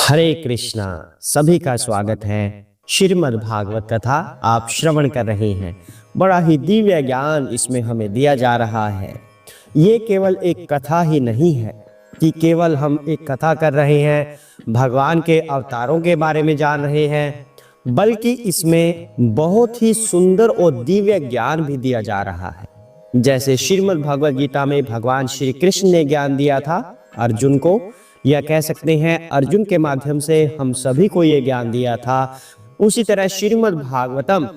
हरे कृष्णा। सभी का स्वागत है। श्रीमद् भागवत कथा आप श्रवण कर रहे हैं। बड़ा ही दिव्य ज्ञान इसमें हमें दिया जा रहा है। ये केवल एक कथा ही नहीं है कि केवल हम एक कथा कर रहे हैं, भगवान के अवतारों के बारे में जान रहे हैं, बल्कि इसमें बहुत ही सुंदर और दिव्य ज्ञान भी दिया जा रहा है। जैसे श्रीमद् भगवद गीता में भगवान श्री कृष्ण ने ज्ञान दिया था अर्जुन को, या कह सकते हैं अर्जुन के माध्यम से हम सभी को ये ज्ञान दिया था, उसी तरह श्रीमद् भागवतम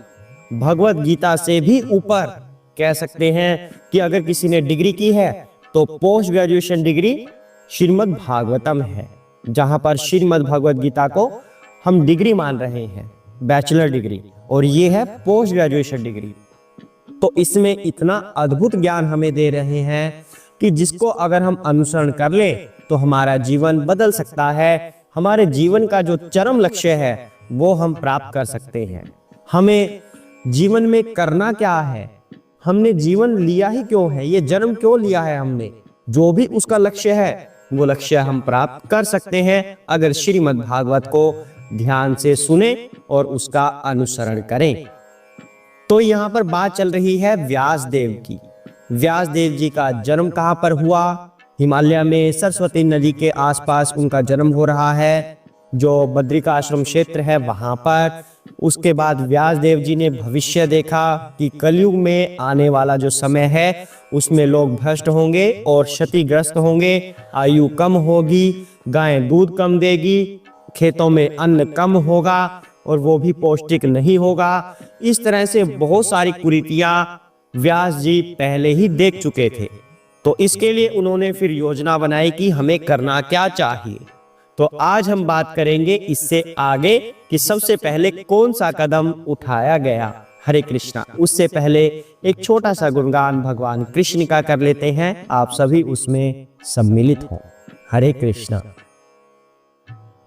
भगवद गीता से भी ऊपर कह सकते हैं कि अगर किसी ने डिग्री की है तो post graduation degree Shrimad Bhagavatam है, जहां पर श्रीमद् भगवद गीता को हम डिग्री मान रहे हैं, बैचलर डिग्री, और ये है पोस्ट ग्रेजुएशन डिग्री। तो इसमें इतना अद्भुत ज्ञान हमें दे रहे हैं कि जिसको अगर हम अनुसरण कर ले तो हमारा जीवन बदल सकता है। हमारे जीवन का जो चरम लक्ष्य है वो हम प्राप्त कर सकते हैं। हमें जीवन में करना क्या है, हमने जीवन लिया ही क्यों है, ये जन्म क्यों लिया है हमने, जो भी उसका लक्ष्य है वो लक्ष्य हम प्राप्त कर सकते हैं अगर श्रीमद् भागवत को ध्यान से सुने और उसका अनुसरण करें। तो यहाँ पर बात चल रही है व्यास देव की। व्यास देव जी का जन्म कहाँ पर हुआ? हिमालय में सरस्वती नदी के आसपास उनका जन्म हो रहा है, जो बद्रिका आश्रम क्षेत्र है वहां पर। उसके बाद व्यास देव जी ने भविष्य देखा कि कलयुग में आने वाला जो समय है उसमें लोग भ्रष्ट होंगे और क्षतिग्रस्त होंगे, आयु कम होगी, गायें दूध कम देगी, खेतों में अन्न कम होगा और वो भी पौष्टिक नहीं होगा। इस तरह से बहुत सारी कुरीतियां व्यास जी पहले ही देख चुके थे। तो इसके लिए उन्होंने फिर योजना बनाई कि हमें करना क्या चाहिए। तो आज हम बात करेंगे इससे आगे कि सबसे पहले कौन सा कदम उठाया गया। हरे कृष्णा। उससे पहले एक छोटा सा गुणगान भगवान कृष्ण का कर लेते हैं, आप सभी उसमें सम्मिलित हों। हरे कृष्णा।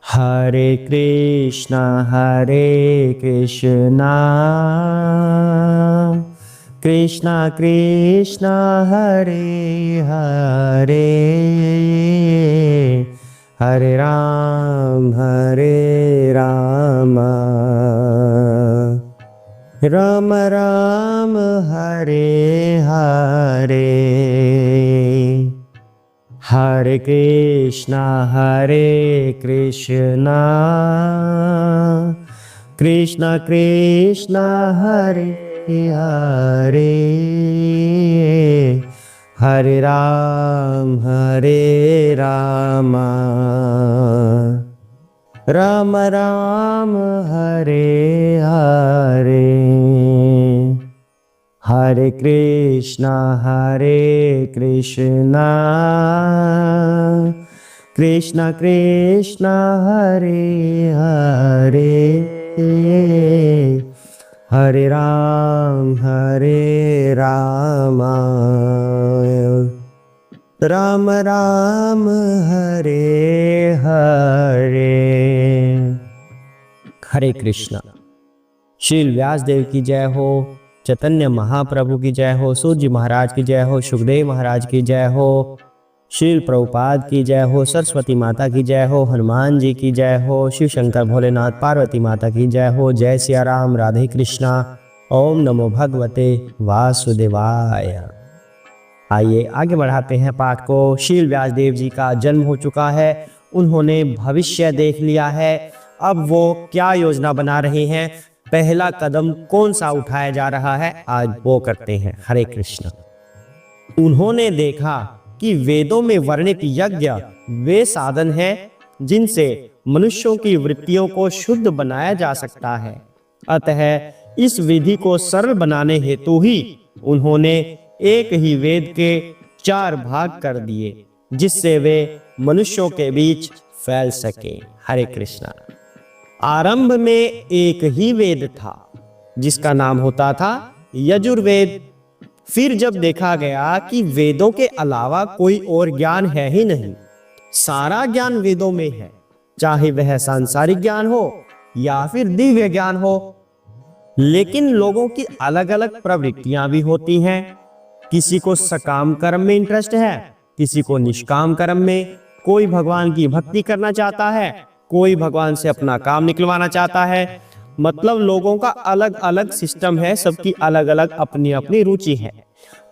हरे कृष्णा कृष्णा कृष्णा हरे हरे, हरे राम राम राम हरे हरे। हरे कृष्णा कृष्णा कृष्णा हरे हरे, हरे राम राम राम हरे हरे। हरे कृष्णा कृष्णा कृष्णा हरे हरे, हरे राम राम राम हरे हरे। हरे कृष्णा। श्री व्यास देव की जय हो, चैतन्य महाप्रभु की जय हो, सूत जी महाराज की जय हो, सुखदेव महाराज की जय हो, श्री प्रभुपाद की जय हो, सरस्वती माता की जय हो, हनुमान जी की जय हो, शिव शंकर भोलेनाथ पार्वती माता की जय हो। जय सिया राम, राधे कृष्णा। ओम नमो भगवते वासुदेवाय। आइए आगे बढ़ाते हैं पाठ को। श्री व्यास देव जी का जन्म हो चुका है, उन्होंने भविष्य देख लिया है। अब वो क्या योजना बना रहे हैं, पहला कदम कौन सा उठाया जा रहा है, आज वो करते हैं। हरे कृष्ण। उन्होंने देखा कि वेदों में वर्णित यज्ञ वे साधन हैं जिनसे मनुष्यों की वृत्तियों को शुद्ध बनाया जा सकता है। अतः इस विधि को सरल बनाने हेतु ही उन्होंने एक ही वेद के 4 भाग कर दिए, जिससे वे मनुष्यों के बीच फैल सके। हरे कृष्णा। आरंभ में एक ही वेद था जिसका नाम होता था यजुर्वेद। फिर जब देखा गया कि वेदों के अलावा कोई और ज्ञान है ही नहीं, सारा ज्ञान वेदों में है, चाहे वह सांसारिक ज्ञान हो या फिर दिव्य ज्ञान हो। लेकिन लोगों की अलग अलग प्रवृत्तियां भी होती हैं। किसी को सकाम कर्म में इंटरेस्ट है, किसी को निष्काम कर्म में, कोई भगवान की भक्ति करना चाहता है, कोई भगवान से अपना काम निकलवाना चाहता है। मतलब लोगों का अलग अलग सिस्टम है, सबकी अलग अलग अपनी अपनी रुचि है।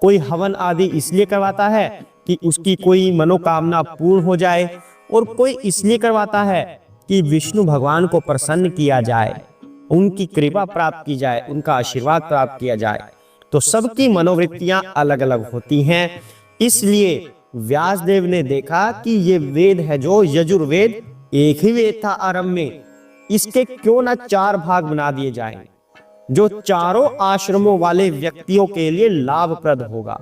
कोई हवन आदि इसलिए करवाता है कि उसकी कोई मनोकामना पूर्ण हो जाए, और कोई इसलिए करवाता है कि विष्णु भगवान को प्रसन्न किया जाए, उनकी कृपा प्राप्त की जाए, उनका आशीर्वाद प्राप्त किया जाए। तो सबकी मनोवृत्तियां अलग अलग होती हैं। इसलिए व्यासदेव ने देखा कि ये वेद है जो यजुर्वेद, एक ही वेद था आरंभ में, इसके क्यों ना 4 भाग बना दिए जाएं, जो चारों आश्रमों वाले व्यक्तियों के लिए लाभप्रद होगा,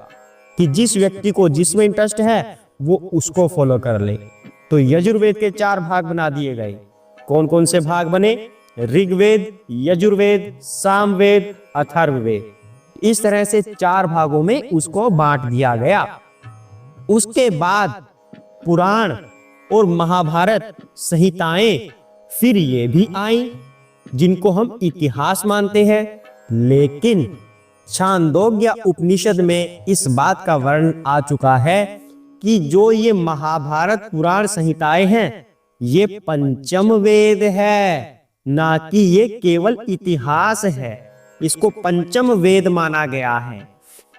कि जिस व्यक्ति को जिसमें इंटरेस्ट है वो उसको फॉलो कर ले। तो यजुर्वेद के 4 भाग बना दिए गए। कौन कौन से भाग बने? ऋग्वेद, यजुर्वेद, सामवेद, अथर्ववेद। इस तरह से 4 भागों में उसको बांट दिया गया। उसके बाद पुराण और महाभारत संहिताएं फिर ये भी आई, जिनको हम इतिहास मानते हैं। लेकिन छांदोग्य उपनिषद में इस बात का वर्णन आ चुका है कि जो ये महाभारत पुराण संहिताएं हैं, ये पंचम वेद है, ना कि ये केवल इतिहास है। इसको पंचम वेद माना गया है।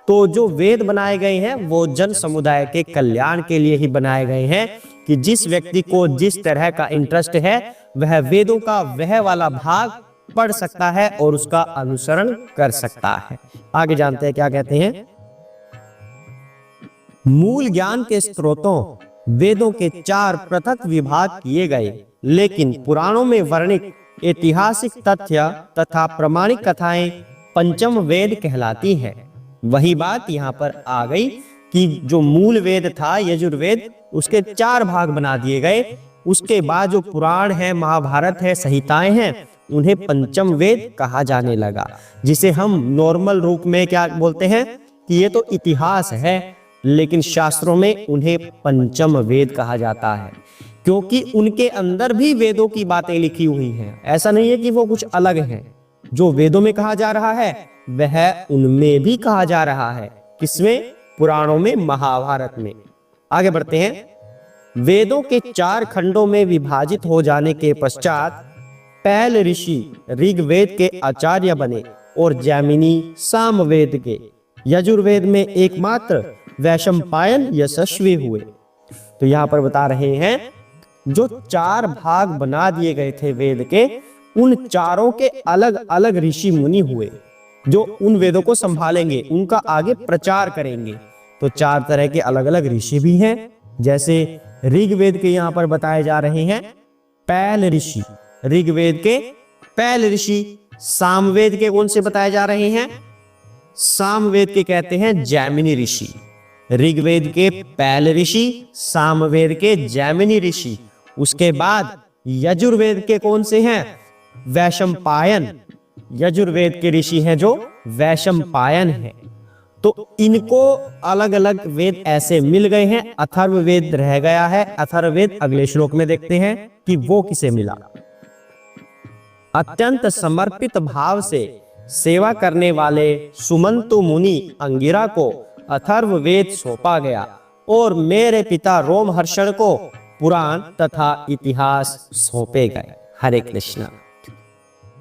तो जो वेद बनाए गए हैं वो जन समुदाय के कल्याण के लिए ही बनाए गए हैं, कि जिस व्यक्ति को जिस तरह का इंटरेस्ट है वह वेदों का वह वाला भाग पढ़ सकता है और उसका अनुसरण कर सकता है। आगे जानते हैं क्या कहते हैं। मूल ज्ञान के स्रोतों वेदों के 4 पृथक विभाग किए गए, लेकिन पुराणों में वर्णित ऐतिहासिक तथ्य तथा प्रमाणिक कथाएं पंचम वेद कहलाती हैं। वही बात यहाँ पर आ गई कि जो मूल वेद था यजुर्वेद, उसके 4 भाग बना दिए गए। उसके बाद जो पुराण है, महाभारत है, संहिताएं हैं, उन्हें पंचम वेद कहा जाने लगा, जिसे हम नॉर्मल रूप में क्या बोलते हैं कि ये तो इतिहास है, लेकिन शास्त्रों में उन्हें पंचम वेद कहा जाता है, क्योंकि उनके अंदर भी वेदों की बातें लिखी हुई हैं। ऐसा नहीं है कि वो कुछ अलग है। जो वेदों में कहा जा रहा है वह उनमें भी कहा जा रहा है। किसमें? पुराणों में, महाभारत में। आगे बढ़ते हैं। वेदों के 4 खंडों में विभाजित हो जाने के पश्चात पैल ऋषि ऋग्वेद के आचार्य बने और जैमिनी सामवेद के, यजुर्वेद में एकमात्र वैशंपायन यशस्वी हुए। तो यहाँ पर बता रहे हैं जो 4 भाग बना दिए गए थे वेद के, उन चारों के अलग अलग ऋषि मुनि हुए जो उन वेदों को संभालेंगे, उनका आगे प्रचार करेंगे। तो 4 तरह के अलग अलग ऋषि भी हैं। जैसे ऋग्वेद के यहाँ पर बताए जा रहे हैं पैल ऋषि, ऋग्वेद के पैल ऋषि। सामवेद के कौन से बताए जा रहे हैं? सामवेद के कहते हैं जैमिनी ऋषि। ऋग्वेद के पैल ऋषि, सामवेद के जैमिनी ऋषि। उसके बाद यजुर्वेद के कौन से हैं? वैशंपायन। यजुर्वेद के ऋषि हैं जो वैशंपायन हैं। तो इनको अलग अलग वेद ऐसे मिल गए हैं। अथर्ववेद रह गया है। अथर्ववेद अगले श्लोक में देखते हैं कि वो किसे मिला। अत्यंत समर्पित भाव से सेवा करने वाले सुमंतु मुनि अंगिरा को अथर्ववेद सौंपा गया और मेरे पिता रोमहर्षण को पुराण तथा इतिहास सौंपे गए। हरे कृष्णा।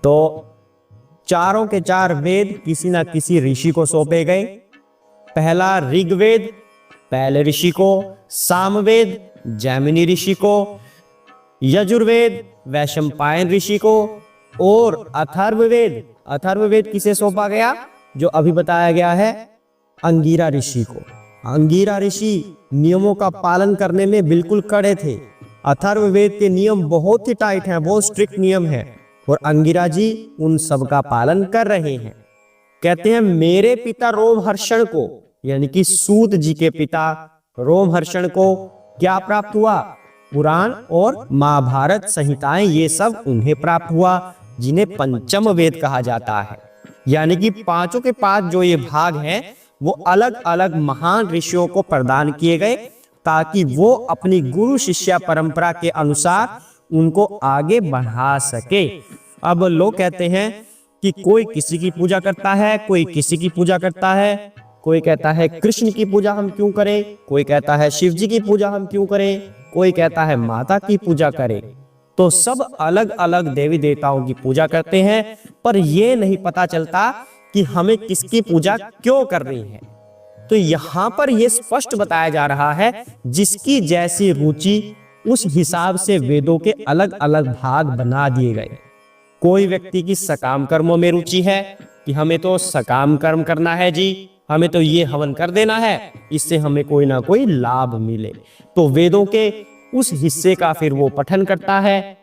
तो चारों के 4 वेद किसी ना किसी ऋषि को सौंपे गए। पहला ऋग्वेद पैल ऋषि को, सामवेद जैमिनी ऋषि को, यजुर्वेद वैशंपायन ऋषि को, और अथर्ववेद किसे सौंपा गया? जो अभी बताया गया है अंगिरा ऋषि को। अंगिरा ऋषि नियमों का पालन करने में बिल्कुल कड़े थे। अथर्ववेद के नियम बहुत ही टाइट हैं, बहुत स्ट्रिक्ट नियम है, और अंगिरा जी उन सब का पालन कर रहे हैं। कहते हैं मेरे पिता रोमहर्षण को, यानी कि सूत जी के पिता रोमहर्षण को क्या प्राप्त हुआ? पुराण और महाभारत संहिताएं, ये सब उन्हें प्राप्त हुआ, जिन्हें पंचम वेद कहा जाता है। यानी कि 5 के 5 जो ये भाग हैं वो अलग अलग महान ऋषियों को प्रदान किए गए, ताकि वो अपनी गुरु शिष्य परंपरा के अनुसार उनको आगे बढ़ा सके। अब लोग कहते हैं कि कोई किसी की पूजा करता है, कोई किसी की पूजा करता है। कोई कहता है कृष्ण की पूजा हम क्यों करें, कोई कहता है शिव जी की पूजा हम क्यों करें, कोई कहता है माता की पूजा करें। तो सब अलग अलग देवी देवताओं की पूजा करते हैं, पर यह नहीं पता चलता कि हमें किसकी पूजा क्यों करनी है। तो यहां पर यह स्पष्ट बताया जा रहा है, जिसकी जैसी रुचि उस हिसाब से वेदों के अलग अलग भाग बना दिए गए। कोई व्यक्ति की सकाम कर्मों में रुचि है कि हमें तो सकाम कर्म करना है जी, हमें तो ये हवन कर देना है, इससे हमें कोई ना कोई लाभ मिले, तो वेदों के उस हिस्से का फिर वो पठन करता है।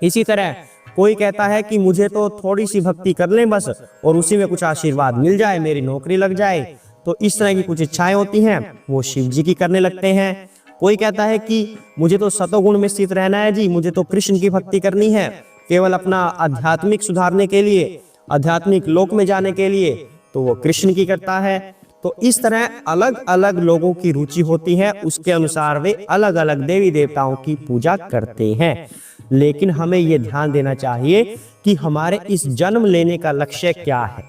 इसी तरह कोई कहता है कि मुझे तो थोड़ी सी भक्ति कर लें बस, और उसी में कुछ आशीर्वाद मिल जाए, मेरी नौकरी लग जाए, तो इस तरह की कुछ इच्छाएं होती हैं, वो शिव जी की करने लगते हैं। कोई कहता है कि मुझे तो सतोगुण में स्थित रहना है जी, मुझे तो कृष्ण की भक्ति करनी है, केवल अपना आध्यात्मिक सुधारने के लिए, आध्यात्मिक लोक में जाने के लिए, तो वो कृष्ण की करता है। तो इस तरह अलग अलग लोगों की रुचि होती है, उसके अनुसार वे अलग अलग देवी देवताओं की पूजा करते हैं। लेकिन हमें यह ध्यान देना चाहिए कि हमारे इस जन्म लेने का लक्ष्य क्या है।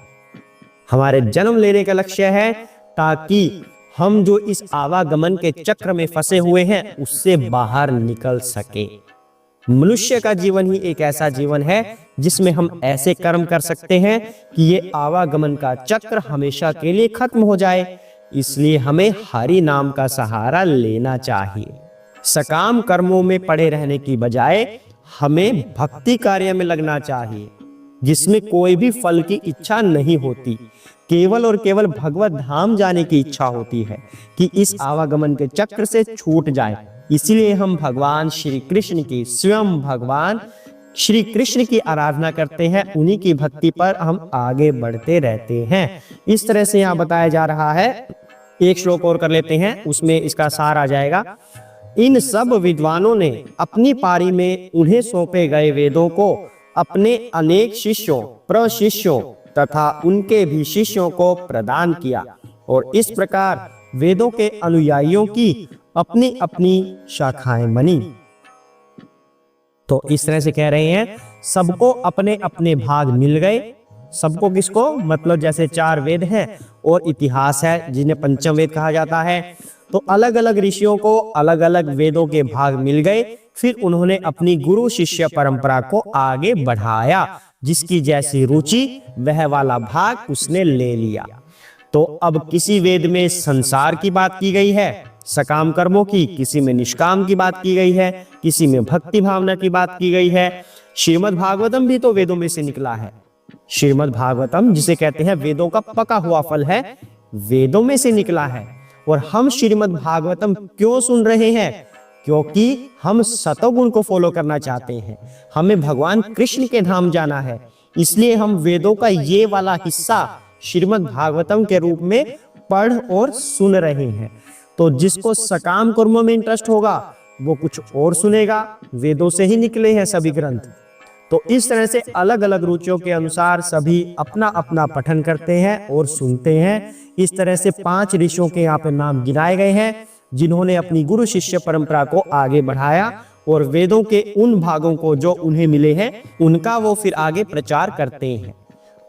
हमारे जन्म लेने का लक्ष्य है ताकि हम जो इस आवागमन के चक्र में फंसे हुए हैं उससे बाहर निकल सके। मनुष्य का जीवन ही एक ऐसा जीवन है जिसमें हम ऐसे कर्म कर सकते हैं कि ये आवागमन का चक्र हमेशा के लिए खत्म हो जाए। इसलिए हमें हरि नाम का सहारा लेना चाहिए। सकाम कर्मों में पड़े रहने की बजाय हमें भक्ति कार्य में लगना चाहिए, जिसमें कोई भी फल की इच्छा नहीं होती, केवल और केवल भगवत धाम जाने की इच्छा होती है कि इस आवागमन के चक्र से छूट जाए। इसीलिए हम भगवान श्री कृष्ण की, स्वयं भगवान श्री कृष्ण की आराधना करते हैं, उन्हीं की भक्ति पर हम आगे बढ़ते रहते हैं। इस तरह से यहाँ बताया जा रहा है। एक श्लोक और कर लेते हैं, उसमें इसका सार आ जाएगा। इन सब विद्वानों ने अपनी पारी में उन्हें सौंपे गए वेदों को अपने अनेक शिष्यों, प्रशिष्यों तथा उनके भी शिष्यों को प्रदान किया, और इस प्रकार वेदों के अनुयायियों की अपनी अपनी शाखाएं बनी। तो इस तरह से कह रहे हैं, सबको अपने अपने भाग मिल गए। सबको किसको? मतलब जैसे 4 वेद हैं और इतिहास है जिन्हें पंचम वेद कहा जाता है, तो अलग अलग ऋषियों को अलग अलग वेदों के भाग मिल गए। फिर उन्होंने अपनी गुरु शिष्य परंपरा को आगे बढ़ाया, जिसकी जैसी रुचि वह वाला भाग उसने ले लिया। तो अब किसी वेद में संसार की बात की गई है, सकाम कर्मों की, किसी में निष्काम की बात की गई है, किसी में भक्ति भावना की बात की गई है। श्रीमद् भागवतम भी तो वेदों में से निकला है। श्रीमद् भागवतम जिसे कहते हैं वेदों का पका हुआ फल है, वेदों में से निकला है। और हम श्रीमद् भागवतम क्यों सुन रहे हैं? क्योंकि हम सतोगुण को फॉलो करना चाहते हैं, हमें भगवान कृष्ण के धाम जाना है। इसलिए हम वेदों का ये वाला हिस्सा श्रीमद् भागवतम के रूप में पढ़ और सुन रहे हैं। तो जिसको सकाम कर्मों में इंटरेस्ट होगा वो कुछ और सुनेगा, वेदों से ही निकले हैं सभी ग्रंथ। तो इस तरह से अलग अलग रुचियों के अनुसार सभी अपना अपना पठन करते हैं और सुनते हैं। इस तरह से 5 ऋषियों के यहाँ पे नाम गिनाए गए हैं जिन्होंने अपनी गुरु शिष्य परंपरा को आगे बढ़ाया और वेदों के उन भागों को जो उन्हें मिले हैं उनका वो फिर आगे प्रचार करते हैं।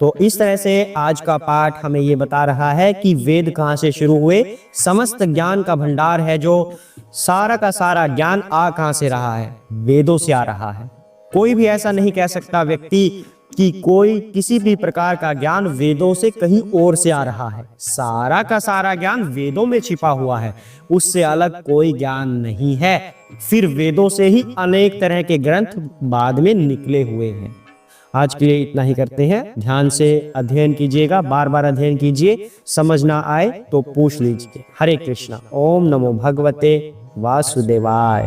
तो इस तरह से आज का पाठ हमें ये बता रहा है कि वेद कहाँ से शुरू हुए। समस्त ज्ञान का भंडार है, जो सारा का सारा ज्ञान आ कहाँ से रहा है? वेदों से आ रहा है। कोई भी ऐसा नहीं कह सकता व्यक्ति कि कोई किसी भी प्रकार का ज्ञान वेदों से कहीं और से आ रहा है। सारा का सारा ज्ञान वेदों में छिपा हुआ है, उससे अलग कोई ज्ञान नहीं है। फिर वेदों से ही अनेक तरह के ग्रंथ बाद में निकले हुए हैं। आज के लिए इतना ही करते हैं। ध्यान से अध्ययन कीजिएगा, बार बार अध्ययन कीजिए, समझ ना आए तो पूछ लीजिए। हरे कृष्णा। ओम नमो भगवते वासुदेवाय।